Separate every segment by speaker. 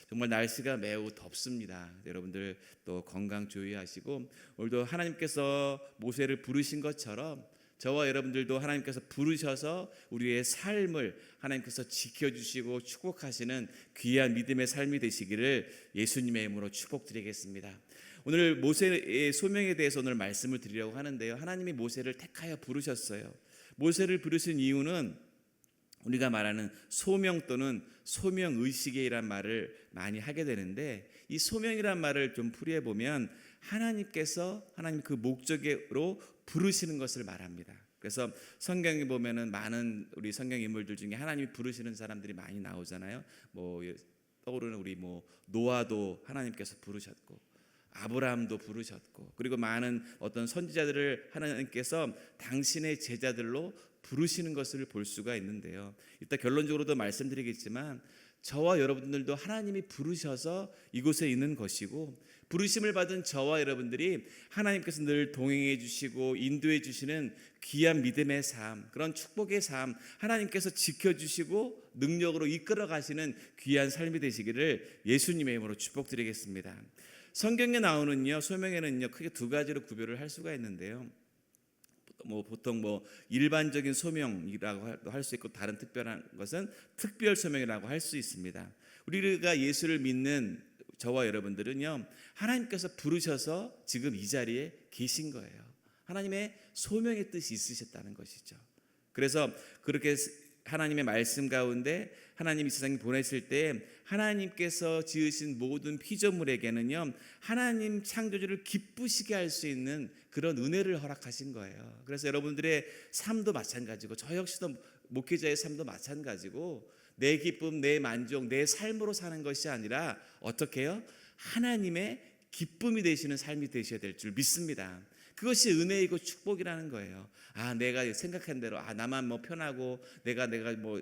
Speaker 1: 정말 날씨가 매우 덥습니다. 여러분들 또 건강 주의하시고, 오늘도 하나님께서 모세를 부르신 것처럼 저와 여러분들도 하나님께서 부르셔서 우리의 삶을 하나님께서 지켜주시고 축복하시는 귀한 믿음의 삶이 되시기를 예수님의 이름으로 축복드리겠습니다. 오늘 모세의 소명에 대해서 오늘 말씀을 드리려고 하는데요, 하나님이 모세를 택하여 부르셨어요. 모세를 부르신 이유는 우리가 말하는 소명 또는 소명의식이란 말을 많이 하게 되는데, 이 소명이란 말을 좀 풀이해 보면 하나님 그 목적으로 부르시는 것을 말합니다. 그래서 성경에 보면은 많은 우리 성경 인물들 중에 하나님이 부르시는 사람들이 많이 나오잖아요. 떠오르는 우리 노아도 하나님께서 부르셨고, 아브라함도 부르셨고, 그리고 많은 어떤 선지자들을 하나님께서 당신의 제자들로 부르시는 것을 볼 수가 있는데요, 일단 결론적으로도 말씀드리겠지만 저와 여러분들도 하나님이 부르셔서 이곳에 있는 것이고, 부르심을 받은 저와 여러분들이 하나님께서 늘 동행해 주시고 인도해 주시는 귀한 믿음의 삶, 그런 축복의 삶, 하나님께서 지켜주시고 능력으로 이끌어 가시는 귀한 삶이 되시기를 예수님의 이름으로 축복드리겠습니다. 성경에 나오는요, 소명에는요 크게 두 가지로 구별을 할 수가 있는데요, 보통 일반적인 소명이라고 할 수 있고, 다른 특별한 것은 특별 소명이라고 할 수 있습니다. 우리가 예수를 믿는 저와 여러분들은요, 하나님께서 부르셔서 지금 이 자리에 계신 거예요. 하나님의 소명의 뜻이 있으셨다는 것이죠. 그래서 그렇게 하나님의 말씀 가운데 하나님이 이 세상에 보내실 때 하나님께서 지으신 모든 피조물에게는요, 하나님 창조주를 기쁘시게 할 수 있는 그런 은혜를 허락하신 거예요. 그래서 여러분들의 삶도 마찬가지고, 저 역시도 목회자의 삶도 마찬가지고, 내 기쁨, 내 만족, 내 삶으로 사는 것이 아니라 어떻게 해요? 하나님의 기쁨이 되시는 삶이 되셔야 될 줄 믿습니다. 그것이 은혜이고 축복이라는 거예요. 내가 생각한 대로 나만 편하고 내가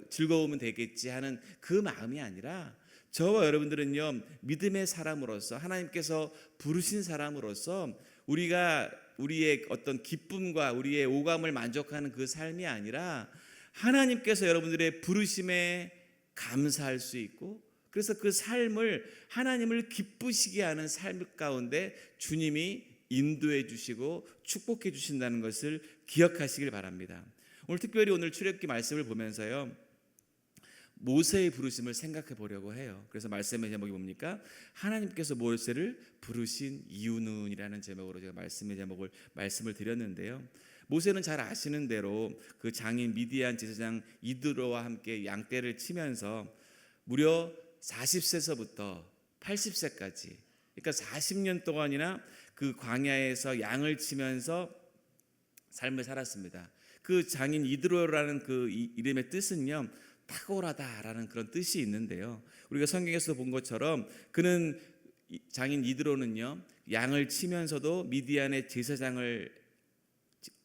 Speaker 1: 즐거우면 되겠지 하는 그 마음이 아니라, 저와 여러분들은요, 믿음의 사람으로서 하나님께서 부르신 사람으로서 우리가 우리의 어떤 기쁨과 우리의 오감을 만족하는 그 삶이 아니라, 하나님께서 여러분들의 부르심에 감사할 수 있고, 그래서 그 삶을 하나님을 기쁘시게 하는 삶 가운데 주님이 인도해 주시고 축복해 주신다는 것을 기억하시길 바랍니다. 오늘 출애굽기 말씀을 보면서요, 모세의 부르심을 생각해 보려고 해요. 그래서 말씀의 제목이 뭡니까? 하나님께서 모세를 부르신 이유는 이라는 제목으로 제가 말씀을 드렸는데요, 모세는 잘 아시는 대로 그 장인 미디안 제사장 이드로와 함께 양떼를 치면서 무려 40세서부터 80세까지, 그러니까 40년 동안이나 그 광야에서 양을 치면서 삶을 살았습니다. 그 장인 이드로라는 그 이름의 뜻은요, 탁월하다라는 그런 뜻이 있는데요, 우리가 성경에서 본 것처럼 장인 이드로는요, 양을 치면서도 미디안의 제사장을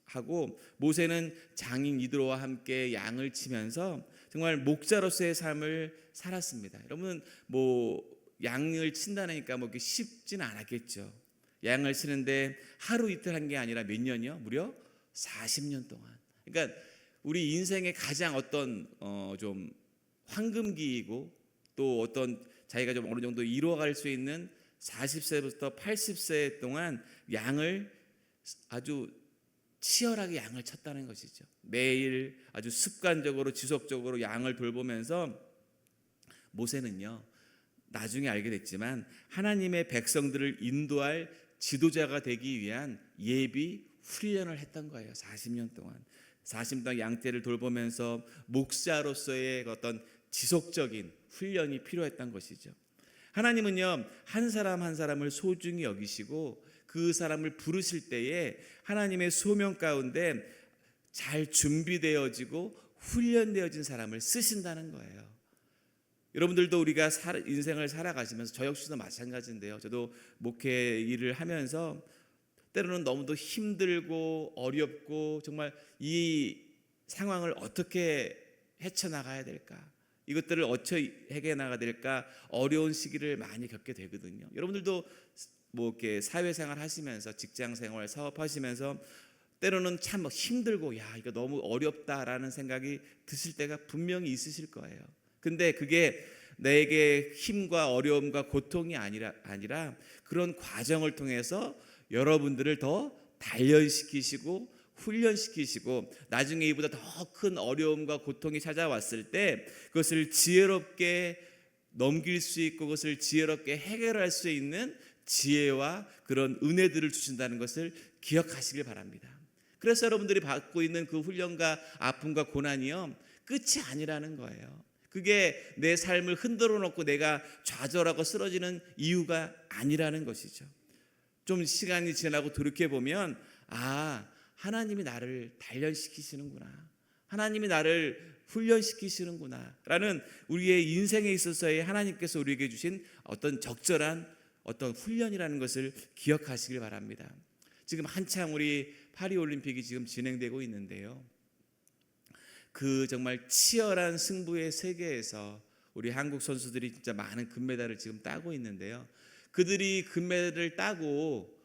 Speaker 1: 하고, 모세는 장인 이드로와 함께 양을 치면서 정말 목자로서의 삶을 살았습니다. 여러분, 양을 친다니까 쉽지는 않았겠죠. 양을 치는데 하루 이틀 한 게 아니라 몇 년이요? 무려 40년 동안. 그러니까 우리 인생의 가장 좀 황금기이고, 또 자기가 좀 어느 정도 이루어갈 수 있는 40세부터 80세 동안 양을 아주 치열하게 양을 쳤다는 것이죠. 매일 아주 습관적으로 지속적으로 양을 돌보면서 모세는요, 나중에 알게 됐지만 하나님의 백성들을 인도할 지도자가 되기 위한 예비 훈련을 했던 거예요. 40년 동안 양떼를 돌보면서 목사로서의 어떤 지속적인 훈련이 필요했던 것이죠. 하나님은요, 한 사람 한 사람을 소중히 여기시고 그 사람을 부르실 때에 하나님의 소명 가운데 잘 준비되어지고 훈련되어진 사람을 쓰신다는 거예요. 여러분들도 우리가 인생을 살아가시면서, 저 역시도 마찬가지인데요, 저도 목회 일을 하면서 때로는 너무도 힘들고 어렵고, 정말 이 상황을 어떻게 헤쳐나가야 될까, 이것들을 어떻게 해결나가야 될까, 어려운 시기를 많이 겪게 되거든요. 여러분들도 이렇게 사회생활 하시면서, 직장생활, 사업하시면서 때로는 참 힘들고 이거 너무 어렵다라는 생각이 드실 때가 분명히 있으실 거예요. 근데 그게 내게 힘과 어려움과 고통이 아니라 그런 과정을 통해서 여러분들을 더 단련시키시고 훈련시키시고 나중에 이보다 더 큰 어려움과 고통이 찾아왔을 때 그것을 지혜롭게 넘길 수 있고 그것을 지혜롭게 해결할 수 있는 지혜와 그런 은혜들을 주신다는 것을 기억하시길 바랍니다. 그래서 여러분들이 받고 있는 그 훈련과 아픔과 고난이요, 끝이 아니라는 거예요. 그게 내 삶을 흔들어 놓고 내가 좌절하고 쓰러지는 이유가 아니라는 것이죠. 좀 시간이 지나고 돌이켜보면 하나님이 나를 단련시키시는구나, 하나님이 나를 훈련시키시는구나 라는 우리의 인생에 있어서의 하나님께서 우리에게 주신 어떤 적절한 어떤 훈련이라는 것을 기억하시길 바랍니다. 지금 한창 우리 파리올림픽이 지금 진행되고 있는데요, 그 정말 치열한 승부의 세계에서 우리 한국 선수들이 진짜 많은 금메달을 지금 따고 있는데요, 그들이 금메달을 따고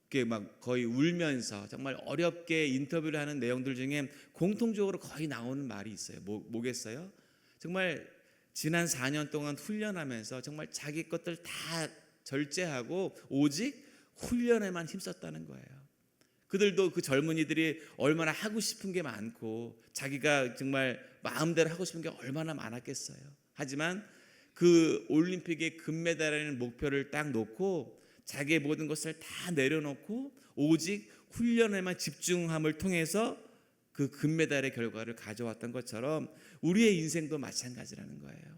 Speaker 1: 이렇게 막 거의 울면서 정말 어렵게 인터뷰를 하는 내용들 중에 공통적으로 거의 나오는 말이 있어요. 뭐겠어요? 정말 지난 4년 동안 훈련하면서 정말 자기 것들 다 절제하고 오직 훈련에만 힘썼다는 거예요. 그들도 그 젊은이들이 얼마나 하고 싶은 게 많고 자기가 정말 마음대로 하고 싶은 게 얼마나 많았겠어요. 하지만 그 올림픽의 금메달이라는 목표를 딱 놓고 자기의 모든 것을 다 내려놓고 오직 훈련에만 집중함을 통해서 그 금메달의 결과를 가져왔던 것처럼 우리의 인생도 마찬가지라는 거예요.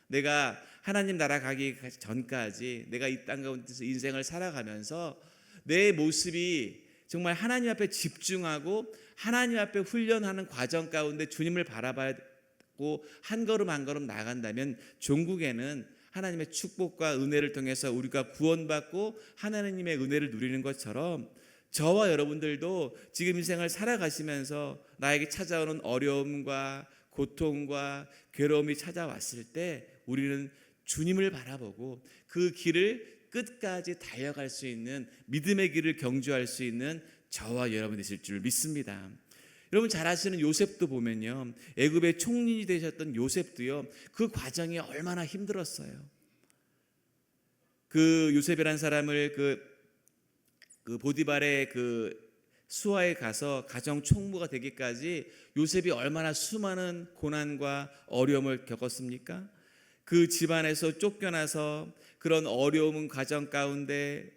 Speaker 1: 내가 하나님 나라 가기 전까지 내가 이 땅 가운데서 인생을 살아가면서 내 모습이 정말 하나님 앞에 집중하고 하나님 앞에 훈련하는 과정 가운데 주님을 바라보고 한 걸음 한 걸음 나간다면 종국에는 하나님의 축복과 은혜를 통해서 우리가 구원받고 하나님의 은혜를 누리는 것처럼 저와 여러분들도 지금 인생을 살아가시면서 나에게 찾아오는 어려움과 고통과 괴로움이 찾아왔을 때 우리는 주님을 바라보고 그 길을 끝까지 달려갈 수 있는 믿음의 길을 경주할 수 있는 저와 여러분 되실 줄 믿습니다. 여러분 잘 아시는 요셉도 보면요, 애굽의 총리이 되셨던 요셉도요, 그 과정이 얼마나 힘들었어요. 그 요셉이라는 사람을 그 보디발의 그 수하에 가서 가정 총무가 되기까지 요셉이 얼마나 수많은 고난과 어려움을 겪었습니까? 그 집안에서 쫓겨나서 그런 어려운 과정 가운데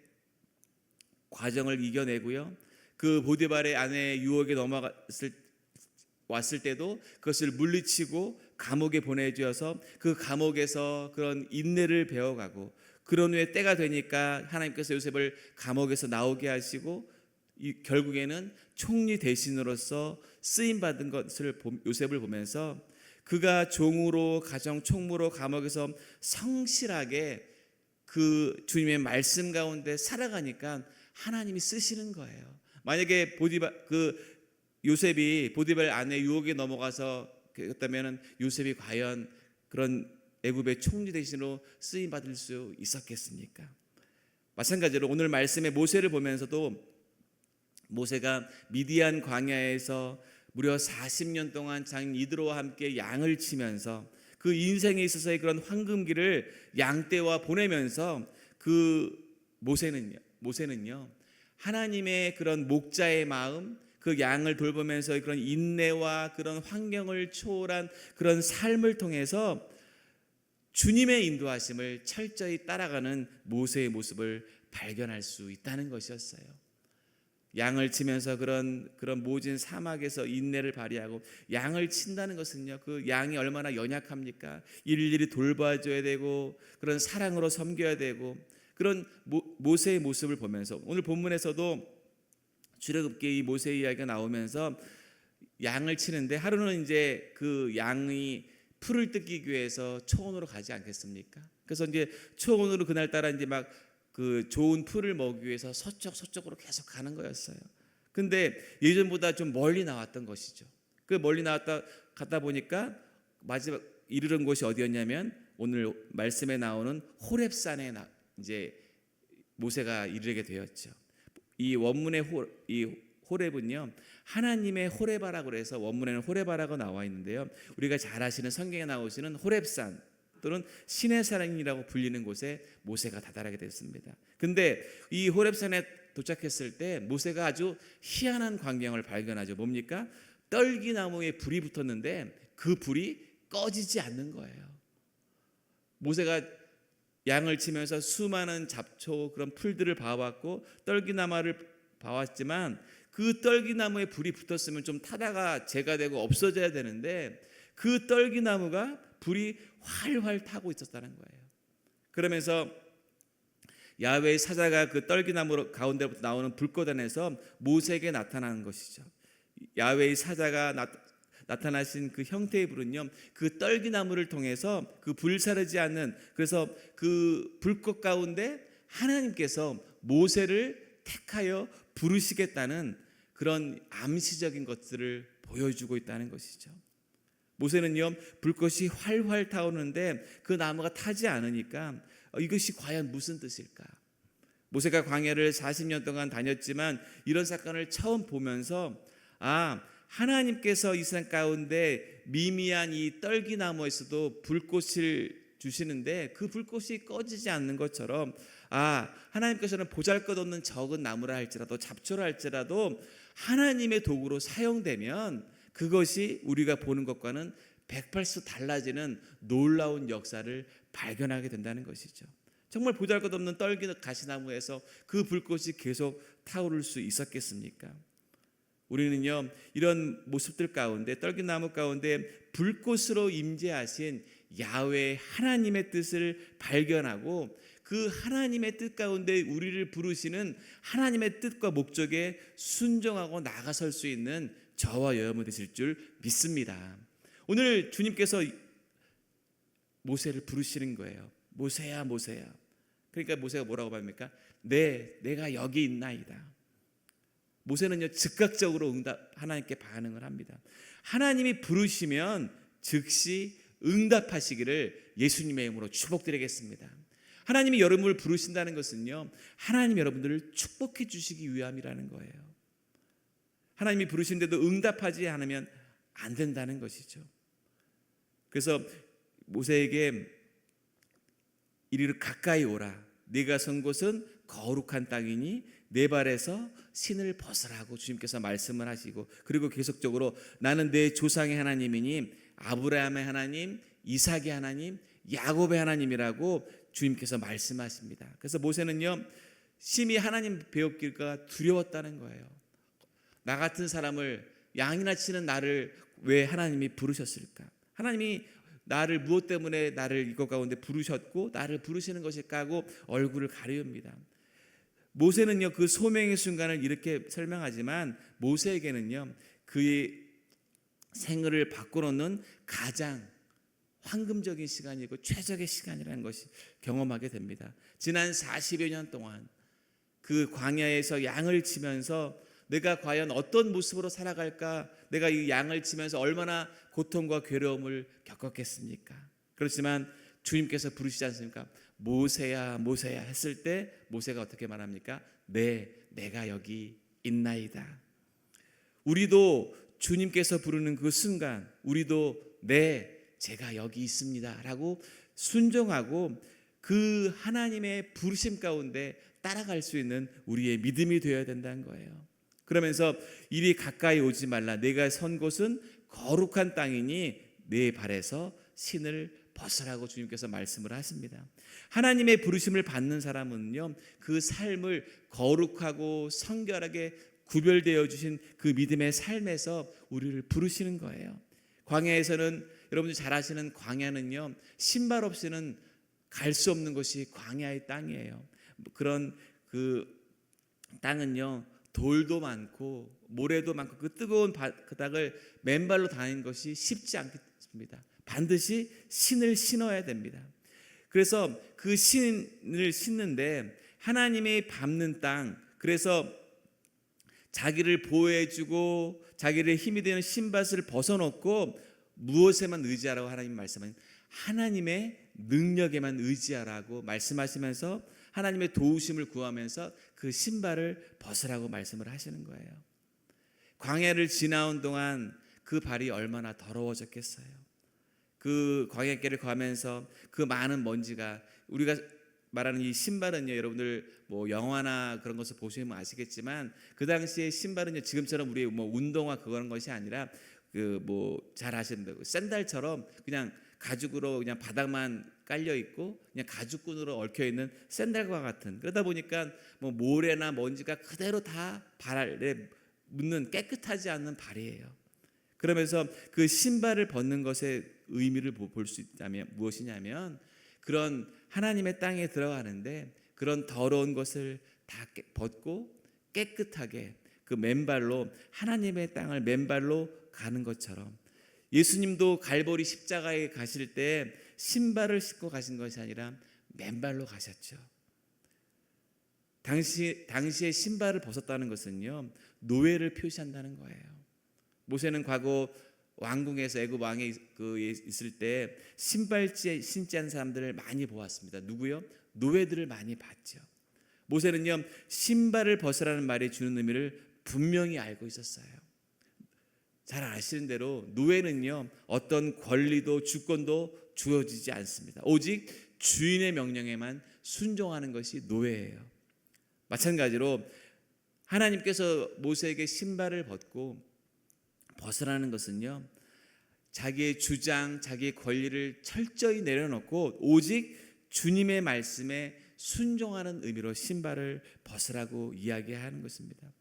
Speaker 1: 과정을 이겨내고요, 그 보디발의 아내의 유혹에 왔을 때도 그것을 물리치고 감옥에 보내주어서 그 감옥에서 그런 인내를 배워가고, 그런 후에 때가 되니까 하나님께서 요셉을 감옥에서 나오게 하시고 결국에는 총리 대신으로서 쓰임받은 것을 요셉을 보면서 그가 종으로 가정 총무로 감옥에서 성실하게 그 주님의 말씀 가운데 살아가니까 하나님이 쓰시는 거예요. 만약에 요셉이 보디발 아내 유혹에 넘어가서 그랬다면 요셉이 과연 그런 애굽의 총리 대신으로 쓰임 받을 수 있었겠습니까? 마찬가지로 오늘 말씀의 모세를 보면서도 모세가 미디안 광야에서 무려 40년 동안 장인 이드로와 함께 양을 치면서 그 인생에 있어서의 그런 황금기를 양떼와 보내면서 그 모세는요 하나님의 그런 목자의 마음, 그 양을 돌보면서 그런 인내와 그런 환경을 초월한 그런 삶을 통해서 주님의 인도하심을 철저히 따라가는 모세의 모습을 발견할 수 있다는 것이었어요. 양을 치면서 그런 모진 사막에서 인내를 발휘하고, 양을 친다는 것은요, 그 양이 얼마나 연약합니까? 일일이 돌봐줘야 되고 그런 사랑으로 섬겨야 되고, 그런 모세의 모습을 보면서 오늘 본문에서도 출애굽기 이 모세의 이야기가 나오면서 양을 치는데, 하루는 이제 그 양이 풀을 뜯기 위해서 초원으로 가지 않겠습니까? 그래서 이제 초원으로 그날따라 이제 막 그 좋은 풀을 먹기 위해서 서쪽으로 계속 가는 거였어요. 근데 예전보다 좀 멀리 나왔던 것이죠. 그 멀리 갔다 보니까 마지막 이르는 곳이 어디였냐면 오늘 말씀에 나오는 호렙산에 이제 모세가 이르게 되었죠. 이 원문의 호렙은요, 하나님의 호레바라고 해서 원문에는 호레바라고 나와 있는데요, 우리가 잘 아시는 성경에 나오시는 호렙산, 또는 신의 산이라고 불리는 곳에 모세가 다다르게 됐습니다. 근데 이 호렙산에 도착했을 때 모세가 아주 희한한 광경을 발견하죠. 뭡니까? 떨기나무에 불이 붙었는데 그 불이 꺼지지 않는 거예요. 모세가 양을 치면서 수많은 잡초 그런 풀들을 봐왔고 떨기나무를 봐왔지만 그 떨기나무에 불이 붙었으면 좀 타다가 재가 되고 없어져야 되는데 그 떨기나무가 불이 활활 타고 있었다는 거예요. 그러면서 야훼의 사자가 그 떨기나무 가운데부터 나오는 불꽃 안에서 모세에게 나타나는 것이죠. 야훼의 사자가 나타나신 그 형태의 불은요, 그 떨기나무를 통해서 그 불사르지 않는, 그래서 그 불꽃 가운데 하나님께서 모세를 택하여 부르시겠다는 그런 암시적인 것들을 보여주고 있다는 것이죠. 모세는요, 불꽃이 활활 타오르는데 그 나무가 타지 않으니까 이것이 과연 무슨 뜻일까? 모세가 광야를 40년 동안 다녔지만 이런 사건을 처음 보면서 하나님께서 이 산 가운데 미미한 이 떨기나무에서도 불꽃을 주시는데 그 불꽃이 꺼지지 않는 것처럼 하나님께서는 보잘것없는 적은 나무라 할지라도 잡초라 할지라도 하나님의 도구로 사용되면 그것이 우리가 보는 것과는 180도 달라지는 놀라운 역사를 발견하게 된다는 것이죠. 정말 보잘것없는 떨기 가시나무에서 그 불꽃이 계속 타오를 수 있었겠습니까? 우리는요, 이런 모습들 가운데, 떨기나무 가운데 불꽃으로 임재하신 야훼 하나님의 뜻을 발견하고 그 하나님의 뜻 가운데 우리를 부르시는 하나님의 뜻과 목적에 순종하고 나아설 수 있는 저와 여러분 되실 줄 믿습니다. 오늘 주님께서 모세를 부르시는 거예요. 모세야, 모세야. 그러니까 모세가 뭐라고 말합니까? 내가 여기 있나이다. 모세는요, 즉각적으로 하나님께 반응을 합니다. 하나님이 부르시면 즉시 응답하시기를 예수님의 이름으로 축복드리겠습니다. 하나님이 여러분을 부르신다는 것은요, 하나님 여러분들을 축복해 주시기 위함이라는 거예요. 하나님이 부르신데도 응답하지 않으면 안 된다는 것이죠. 그래서 모세에게 이리로 가까이 오라. 네가 선 곳은 거룩한 땅이니 내 발에서 신을 벗으라고 주님께서 말씀을 하시고, 그리고 계속적으로 나는 내 조상의 하나님이니 아브라함의 하나님, 이삭의 하나님, 야곱의 하나님이라고 주님께서 말씀하십니다. 그래서 모세는요, 심히 하나님 배웠길까 두려웠다는 거예요. 나 같은 사람을, 양이나 치는 나를 왜 하나님이 부르셨을까? 하나님이 나를 무엇 때문에 나를 이것 가운데 부르셨고 나를 부르시는 것일까 하고 얼굴을 가리웁니다. 모세는요, 그 소명의 순간을 이렇게 설명하지만 모세에게는요, 그의 생애를 바꿔놓는 가장 황금적인 시간이고 최적의 시간이라는 것이 경험하게 됩니다. 지난 40여 년 동안 그 광야에서 양을 치면서 내가 과연 어떤 모습으로 살아갈까? 내가 이 양을 치면서 얼마나 고통과 괴로움을 겪었겠습니까? 그렇지만 주님께서 부르시지 않습니까? 모세야, 모세야 했을 때 모세가 어떻게 말합니까? 내가 여기 있나이다. 우리도 주님께서 부르는 그 순간 우리도 제가 여기 있습니다 라고 순종하고 그 하나님의 부르심 가운데 따라갈 수 있는 우리의 믿음이 되어야 된다는 거예요. 그러면서 이리 가까이 오지 말라. 내가 선 곳은 거룩한 땅이니 내 발에서 신을 벗으라고 주님께서 말씀을 하십니다. 하나님의 부르심을 받는 사람은요, 그 삶을 거룩하고 성결하게 구별되어 주신 그 믿음의 삶에서 우리를 부르시는 거예요. 광야에서는 여러분들 잘 아시는 광야는요, 신발 없이는 갈 수 없는 것이 광야의 땅이에요. 그런 그 땅은요, 돌도 많고 모래도 많고 그 뜨거운 그 땅을 맨발로 다니는 것이 쉽지 않습니다. 반드시 신을 신어야 됩니다. 그래서 그 신을 신는데 하나님이 밟는 땅, 그래서 자기를 보호해주고 자기를 힘이 되는 신밧을 벗어놓고 무엇에만 의지하라고 하나님 말씀하신 하나님의 능력에만 의지하라고 말씀하시면서 하나님의 도우심을 구하면서 그 신발을 벗으라고 말씀을 하시는 거예요. 광야를 지나온 동안 그 발이 얼마나 더러워졌겠어요. 그 광야길을 가면서 그 많은 먼지가, 우리가 말하는 이 신발은요, 여러분들 뭐 영화나 그런 것을 보시면 아시겠지만 그 당시에 신발은요, 지금처럼 우리 뭐 운동화 그런 것이 아니라 그 뭐 잘 아시는 대로 샌들처럼 그냥 가죽으로 그냥 바닥만 깔려 있고 그냥 가죽끈으로 얽혀 있는 샌들과 같은, 그러다 보니까 뭐 모래나 먼지가 그대로 다 발에 묻는 깨끗하지 않는 발이에요. 그러면서 그 신발을 벗는 것의 의미를 볼 수 있다면 무엇이냐면, 그런 하나님의 땅에 들어가는데 그런 더러운 것을 다 벗고 깨끗하게 그 맨발로 하나님의 땅을 맨발로 가는 것처럼, 예수님도 갈보리 십자가에 가실 때 신발을 신고 가신 것이 아니라 맨발로 가셨죠. 당시에 신발을 벗었다는 것은요, 노예를 표시한다는 거예요. 모세는 과거 왕궁에서 애굽 왕에 있을 때 신발째 신지 않은 사람들을 많이 보았습니다. 누구요? 노예들을 많이 봤죠. 모세는요, 신발을 벗으라는 말이 주는 의미를 분명히 알고 있었어요. 잘 아시는 대로 노예는요, 어떤 권리도 주권도 주어지지 않습니다. 오직 주인의 명령에만 순종하는 것이 노예예요. 마찬가지로 하나님께서 모세에게 신발을 벗으라는 것은요, 자기의 주장, 자기의 권리를 철저히 내려놓고 오직 주님의 말씀에 순종하는 의미로 신발을 벗으라고 이야기하는 것입니다.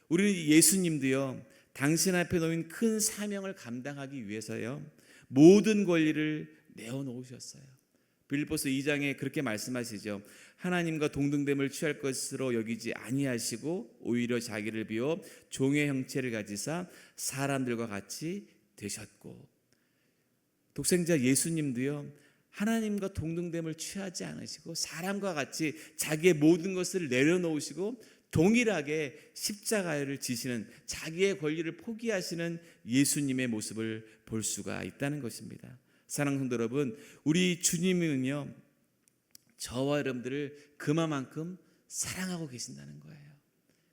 Speaker 1: 우리 예수님도요, 당신 앞에 놓인 큰 사명을 감당하기 위해서요, 모든 권리를 내어놓으셨어요. 빌립보서 2장에 그렇게 말씀하시죠. 하나님과 동등됨을 취할 것으로 여기지 아니하시고 오히려 자기를 비워 종의 형체를 가지사 사람들과 같이 되셨고, 독생자 예수님도요, 하나님과 동등됨을 취하지 않으시고 사람과 같이 자기의 모든 것을 내려놓으시고 동일하게 십자가를 지시는, 자기의 권리를 포기하시는 예수님의 모습을 볼 수가 있다는 것입니다. 사랑하는 성도 여러분, 우리 주님은요, 저와 여러분들을 그만큼 사랑하고 계신다는 거예요.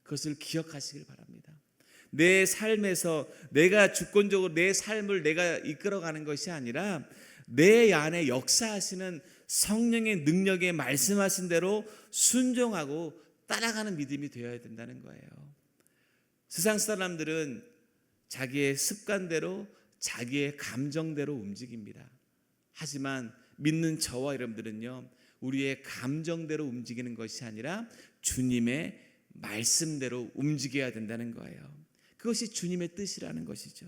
Speaker 1: 그것을 기억하시길 바랍니다. 내 삶에서 내가 주권적으로 내 삶을 내가 이끌어가는 것이 아니라 내 안에 역사하시는 성령의 능력에 말씀하신 대로 순종하고 따라가는 믿음이 되어야 된다는 거예요. 세상 사람들은 자기의 습관대로, 자기의 감정대로 움직입니다. 하지만 믿는 저와 여러분들은요, 우리의 감정대로 움직이는 것이 아니라 주님의 말씀대로 움직여야 된다는 거예요. 그것이 주님의 뜻이라는 것이죠.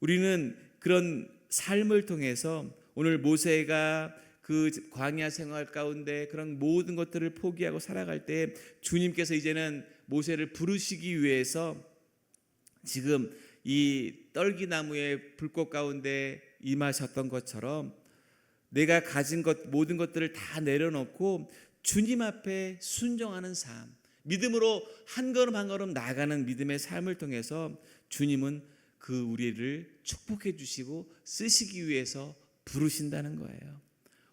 Speaker 1: 우리는 그런 삶을 통해서 오늘 모세가 그 광야 생활 가운데 그런 모든 것들을 포기하고 살아갈 때 주님께서 이제는 모세를 부르시기 위해서 지금 이 떨기나무의 불꽃 가운데 임하셨던 것처럼 내가 가진 것 모든 것들을 다 내려놓고 주님 앞에 순종하는 삶, 믿음으로 한 걸음 한 걸음 나아가는 믿음의 삶을 통해서 주님은 그 우리를 축복해 주시고 쓰시기 위해서 부르신다는 거예요.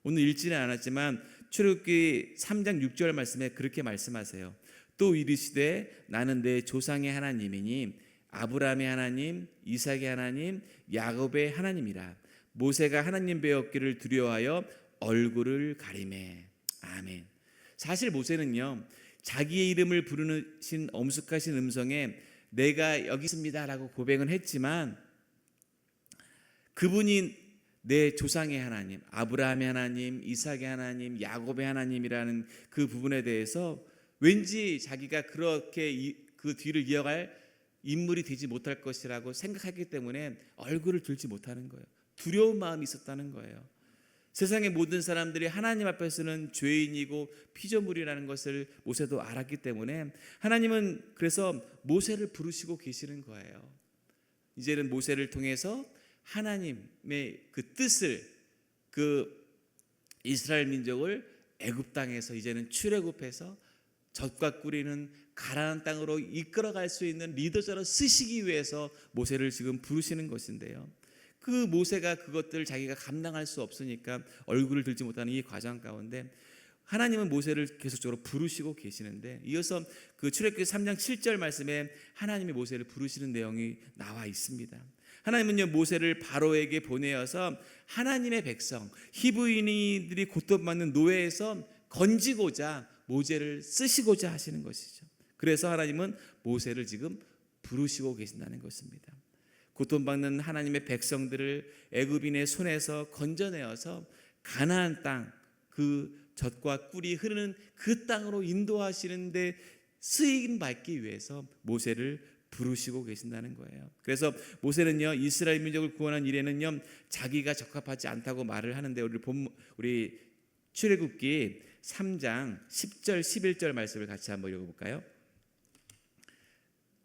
Speaker 1: 오늘 읽지는 않았지만 출애굽기 3장 6절 말씀에 그렇게 말씀하세요. 또 이르시되 나는 내 조상의 하나님이니 아브라함의 하나님, 이삭의 하나님, 야곱의 하나님이라. 모세가 하나님 배웠기를 두려워하여 얼굴을 가리매. 아멘. 사실 모세는요, 자기의 이름을 부르신 엄숙하신 음성에 내가 여기 있습니다라고 고백은 했지만 그분이 내 조상의 하나님, 아브라함의 하나님, 이삭의 하나님, 야곱의 하나님이라는 그 부분에 대해서 왠지 자기가 그렇게 그 뒤를 이어갈 인물이 되지 못할 것이라고 생각했기 때문에 얼굴을 들지 못하는 거예요. 두려운 마음이 있었다는 거예요. 세상의 모든 사람들이 하나님 앞에서는 죄인이고 피조물이라는 것을 모세도 알았기 때문에 하나님은 그래서 모세를 부르시고 계시는 거예요. 이제는 모세를 통해서 하나님의 그 뜻을, 그 이스라엘 민족을 애굽 땅에서 이제는 출애굽해서 젖과 꿀이는 가나안 땅으로 이끌어갈 수 있는 리더자로 쓰시기 위해서 모세를 지금 부르시는 것인데요. 그 모세가 그것들을 자기가 감당할 수 없으니까 얼굴을 들지 못하는 이 과정 가운데 하나님은 모세를 계속적으로 부르시고 계시는데, 이어서 그 출애굽기 3장 7절 말씀에 하나님이 모세를 부르시는 내용이 나와 있습니다. 하나님은요 모세를 바로에게 보내어서 하나님의 백성 히브리인들이 고통받는 노예에서 건지고자 모세를 쓰시고자 하시는 것이죠. 그래서 하나님은 모세를 지금 부르시고 계신다는 것입니다. 고통받는 하나님의 백성들을 애굽인의 손에서 건져내어서 가나안 땅, 그 젖과 꿀이 흐르는 그 땅으로 인도하시는데 쓰임 받기 위해서 모세를 부르시고 계신다는 거예요. 그래서 모세는요 이스라엘 민족을 구원한 일에는요 자기가 적합하지 않다고 말을 하는데 우리 출애굽기 3장 10절 11절 말씀을 같이 한번 읽어볼까요?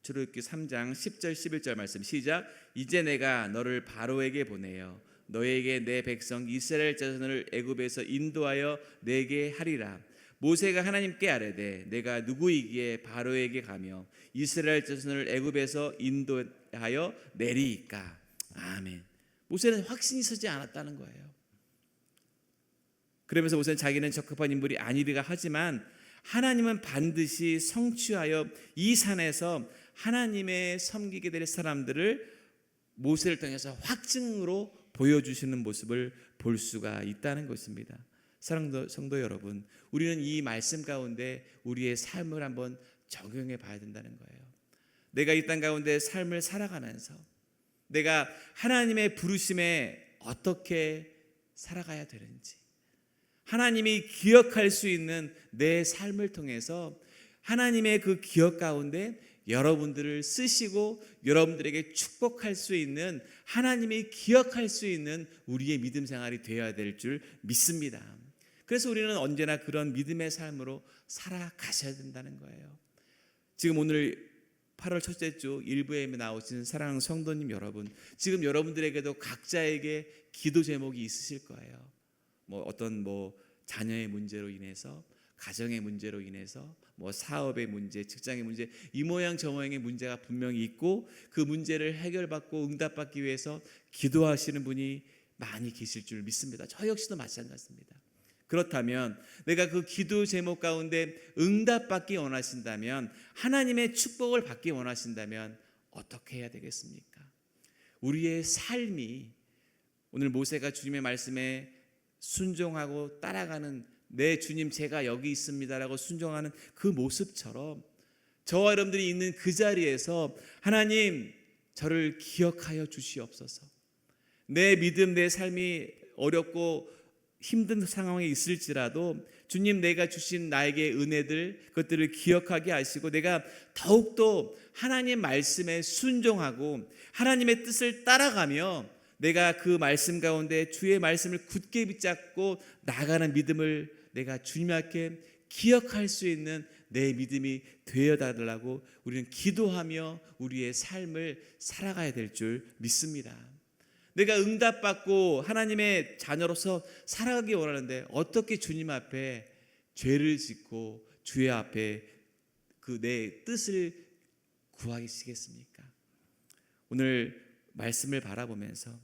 Speaker 1: 출애굽기 3장 10절 11절 말씀 시작. 이제 내가 너를 바로에게 보내어 너에게 내 백성 이스라엘 자손을 애굽에서 인도하여 내게 하리라. 모세가 하나님께 아뢰되 내가 누구이기에 바로에게 가며 이스라엘 자손을 애굽에서 인도하여 내리이까. 아멘. 모세는 확신이 서지 않았다는 거예요. 그러면서 모세는 자기는 적합한 인물이 아니리가 하지만 하나님은 반드시 성취하여 이 산에서 하나님의 섬기게 될 사람들을 모세를 통해서 확증으로 보여주시는 모습을 볼 수가 있다는 것입니다. 사랑하는 성도 여러분, 우리는 이 말씀 가운데 우리의 삶을 한번 적용해 봐야 된다는 거예요. 내가 이 땅 가운데 삶을 살아가면서 내가 하나님의 부르심에 어떻게 살아가야 되는지, 하나님이 기억할 수 있는 내 삶을 통해서 하나님의 그 기억 가운데 여러분들을 쓰시고 여러분들에게 축복할 수 있는, 하나님이 기억할 수 있는 우리의 믿음 생활이 되어야 될 줄 믿습니다. 그래서 우리는 언제나 그런 믿음의 삶으로 살아가셔야 된다는 거예요. 지금 오늘 8월 첫째 주 일부에 나오신 사랑하는 성도님 여러분, 지금 여러분들에게도 각자에게 기도 제목이 있으실 거예요. 어떤 자녀의 문제로 인해서, 가정의 문제로 인해서, 사업의 문제, 직장의 문제, 이 모양 저 모양의 문제가 분명히 있고 그 문제를 해결받고 응답받기 위해서 기도하시는 분이 많이 계실 줄 믿습니다. 저 역시도 마찬가지입니다. 그렇다면 내가 그 기도 제목 가운데 응답받기 원하신다면, 하나님의 축복을 받기 원하신다면 어떻게 해야 되겠습니까? 우리의 삶이 오늘 모세가 주님의 말씀에 순종하고 따라가는, 내 주님 제가 여기 있습니다라고 순종하는 그 모습처럼 저와 여러분들이 있는 그 자리에서 하나님 저를 기억하여 주시옵소서. 내 믿음, 내 삶이 어렵고 힘든 상황에 있을지라도 주님 내가 주신 나에게 은혜들, 그것들을 기억하게 하시고 내가 더욱더 하나님 말씀에 순종하고 하나님의 뜻을 따라가며 내가 그 말씀 가운데 주의 말씀을 굳게 붙잡고 나가는 믿음을 내가 주님 앞에 기억할 수 있는 내 믿음이 되어달라고 우리는 기도하며 우리의 삶을 살아가야 될 줄 믿습니다. 내가 응답받고 하나님의 자녀로서 살아가기 원하는데 어떻게 주님 앞에 죄를 짓고 주의 앞에 그 내 뜻을 구하시겠습니까? 오늘 말씀을 바라보면서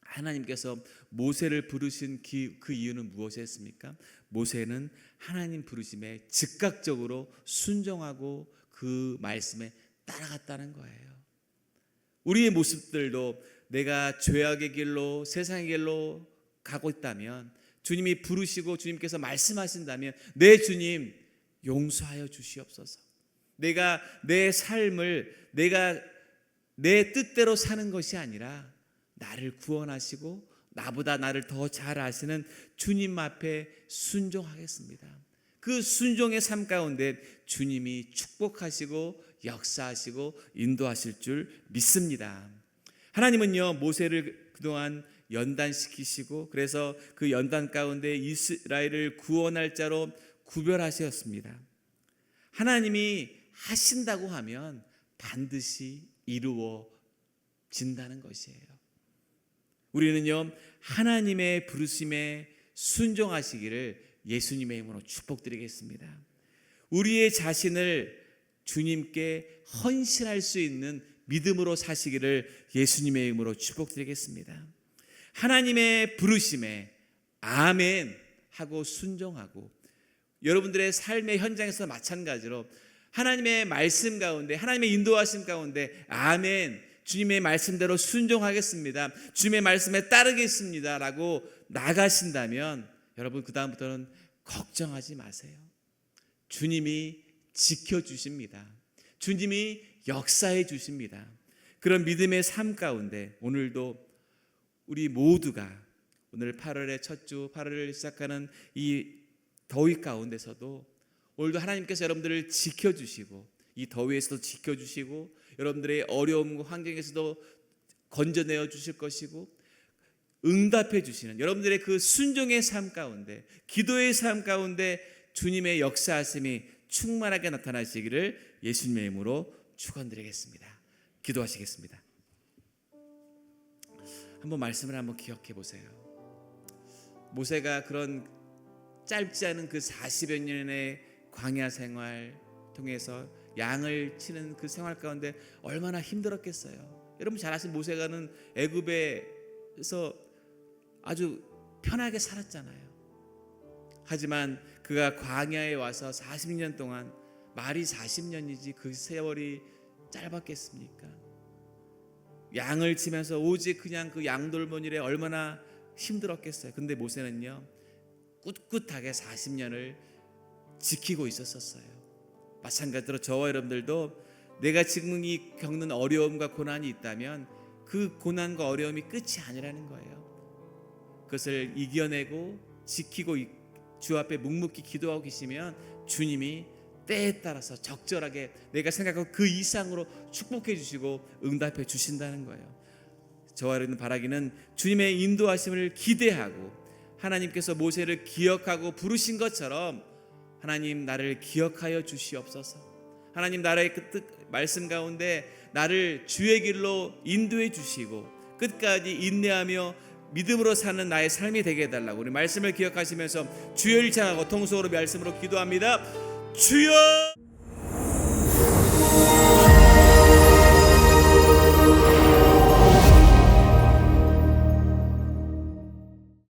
Speaker 1: 하나님께서 모세를 부르신 그 이유는 무엇이었습니까? 모세는 하나님 부르심에 즉각적으로 순종하고 그 말씀에 따라갔다는 거예요. 우리의 모습들도 내가 죄악의 길로, 세상의 길로 가고 있다면, 주님이 부르시고 주님께서 말씀하신다면 내 주님 용서하여 주시옵소서. 내가 내 삶을 내가 내 뜻대로 사는 것이 아니라 나를 구원하시고 나보다 나를 더 잘 아시는 주님 앞에 순종하겠습니다. 그 순종의 삶 가운데 주님이 축복하시고 역사하시고 인도하실 줄 믿습니다. 하나님은요 모세를 그동안 연단시키시고 그래서 그 연단 가운데 이스라엘을 구원할 자로 구별하셨습니다. 하나님이 하신다고 하면 반드시 이루어진다는 것이에요. 우리는요 하나님의 부르심에 순종하시기를 예수님의 이름으로 축복드리겠습니다. 우리의 자신을 주님께 헌신할 수 있는 믿음으로 사시기를 예수님의 이름으로 축복드리겠습니다. 하나님의 부르심에 아멘 하고 순종하고, 여러분들의 삶의 현장에서 마찬가지로 하나님의 말씀 가운데, 하나님의 인도하심 가운데 아멘, 주님의 말씀대로 순종하겠습니다, 주님의 말씀에 따르겠습니다 라고 나가신다면 여러분 그 다음부터는 걱정하지 마세요. 주님이 지켜주십니다. 주님이 역사해 주십니다. 그런 믿음의 삶 가운데 오늘도 우리 모두가 오늘 8월의 첫 주, 8월을 시작하는 이 더위 가운데서도 오늘도 하나님께서 여러분들을 지켜주시고 이 더위에서도 지켜주시고 여러분들의 어려움과 환경에서도 건져내어 주실 것이고 응답해 주시는 여러분들의 그 순종의 삶 가운데, 기도의 삶 가운데 주님의 역사하심이 충만하게 나타나시기를 예수님의 이름으로 축원드리겠습니다. 기도하시겠습니다. 한번 말씀을 한번 기억해 보세요. 모세가 그런 짧지 않은 그 40여 년의 광야 생활 통해서 양을 치는 그 생활 가운데 얼마나 힘들었겠어요. 여러분 잘 아시는 모세가는 애굽에서 아주 편하게 살았잖아요. 하지만 그가 광야에 와서 40년 동안, 말이 40년이지 그 세월이 짧았겠습니까? 양을 치면서 오직 그냥 그 양돌보니에 얼마나 힘들었겠어요. 근데 모세는요 꿋꿋하게 40년을 지키고 있었어요. 마찬가지로 저와 여러분들도 내가 지금 이 겪는 어려움과 고난이 있다면 그 고난과 어려움이 끝이 아니라는 거예요. 그것을 이겨내고 지키고 주 앞에 묵묵히 기도하고 계시면 주님이 때에 따라서 적절하게 내가 생각하고 그 이상으로 축복해 주시고 응답해 주신다는 거예요. 저와 여러분 바라기는 주님의 인도하심을 기대하고 하나님께서 모세를 기억하고 부르신 것처럼 하나님 나를 기억하여 주시옵소서. 하나님 나의 그 뜻 말씀 가운데 나를 주의 길로 인도해 주시고 끝까지 인내하며 믿음으로 사는 나의 삶이 되게 해달라고 우리 말씀을 기억하시면서 주여 일창하고 통속으로 말씀으로 기도합니다. 주여!